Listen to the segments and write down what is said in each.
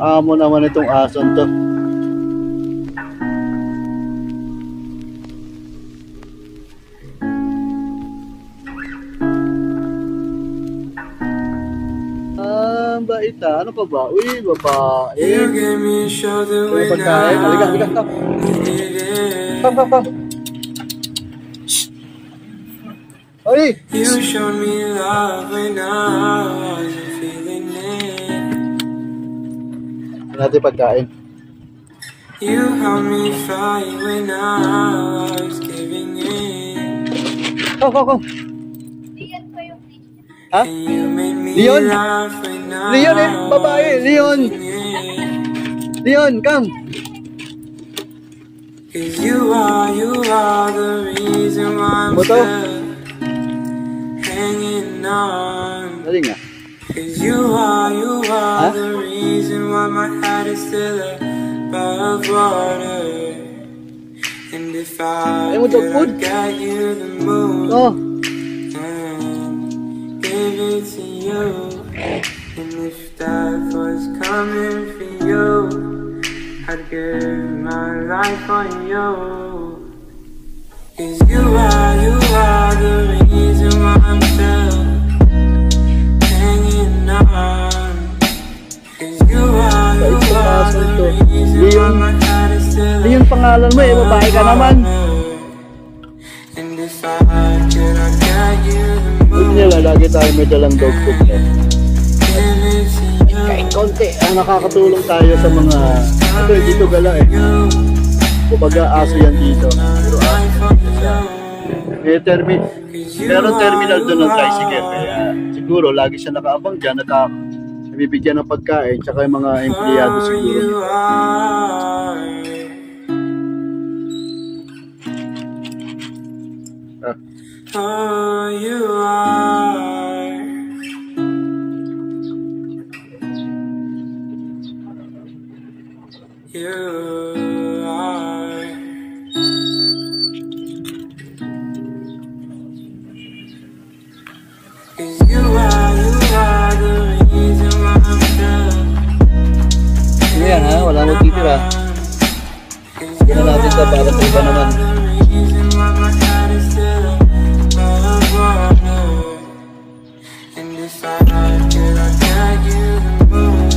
amo naman itong ason to. Baita, ano pa ba? Uy, babae. May pagkain. Halika, halika. Tam. Uy! You showed me love when I wasn't feeling it. Ano natin pagkain? You helped me fight when I was giving in. Come. Ha? Leon? Leon eh, babae, Leon. Leon, come. Cause you are the reason why I'm still hanging on. Dali nga. Cause you are the reason why my heart is still above water. And if I could get you the moon. Oh. Give it to you, and if that was coming for you, I'd give my life for you. Cause you are the reason why I'm still hanging on. Cause you are the reason why my heart is still Leon pangalan mo eh, babae ka naman. And if I could, I'd get you the Buti nila, lagi tayo may dalang dog food eh. Kahit konti, nakakatulong tayo sa mga ito, dito gala eh. Kumbaga aso yan dito. Pero aso siya. Meron terminal doon ng tricycle. Kaya siguro lagi siya nakaabang dyan, nabibigyan ng pagkain, tsaka yung mga empleyado siguro. Oh, you are. You are. Cause you are the reason why I'm still. Ano yan ha? Wala mo titira. Hindi na natin sa para sa iba naman. And if I could, I'd get you the moon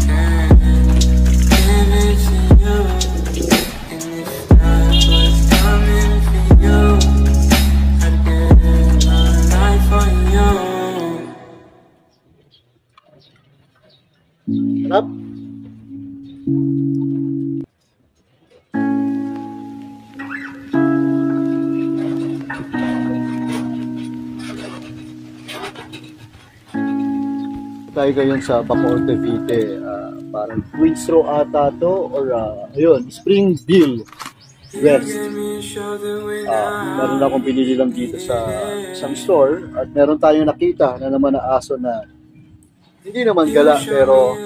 and give it to you. And if that was coming for you, I'd give my life for you. Sarap. Tayo ngayon sa Bacoor, Cavite, parang Queens Row ata to or ayun, Springville West. Meron akong pinili lang dito sa isang store at meron tayong nakita na naman na aso na hindi naman gala pero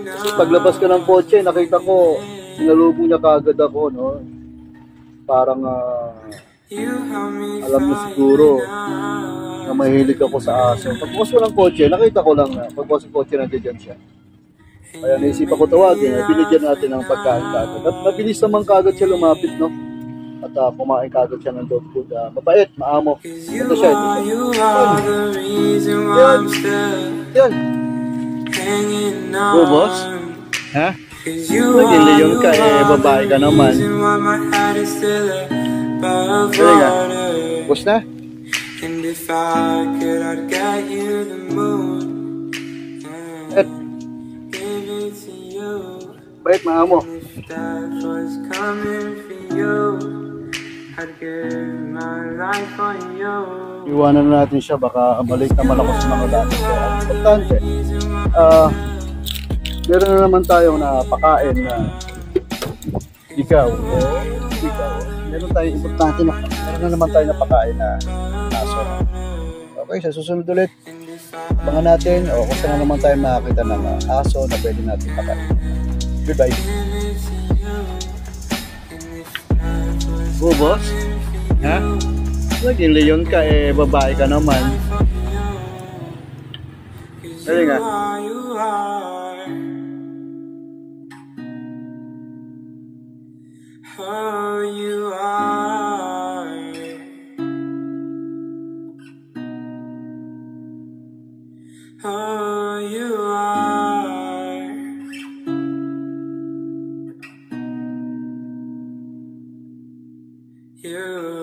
kasi paglabas ko ng kotse nakita ko sinalubong niya kaagad ako, no? Parang alam niya siguro na mahilig ako sa aso. Pagbukas ko ng kotse, nakita ko lang na pagbukas ng kotse nandiyan siya. Kaya naisipan ko tawagin, binigyan natin ng pagkain kagad. At mabilis naman kagad siya lumapit, no? At kumain kagad siya ng dog food. Mabait, maamo. Ito siya. Yan. Go, boss? Ha? Naging Leon ka eh, babae ka naman. Kaya nga, boss na? And if I could, I'd get you the moon and give it to you. Bait, maamo. If that was coming for you, I'd give my life for you. Iwanan na natin siya, baka balik naman ako sa mga dati. Kaya importante, meron na naman tayong napakain na ikaw. Meron tayong importante na meron na naman tayong napakain na aso. Okay, sa susunod ulit, abangan natin o kung saan naman tayo makakita ng aso na pwede natin pakain. Goodbye. Go, boss? Ha? Naging Leon ka eh, babae ka naman. Dali nga. Oh, you are. Oh, you are. You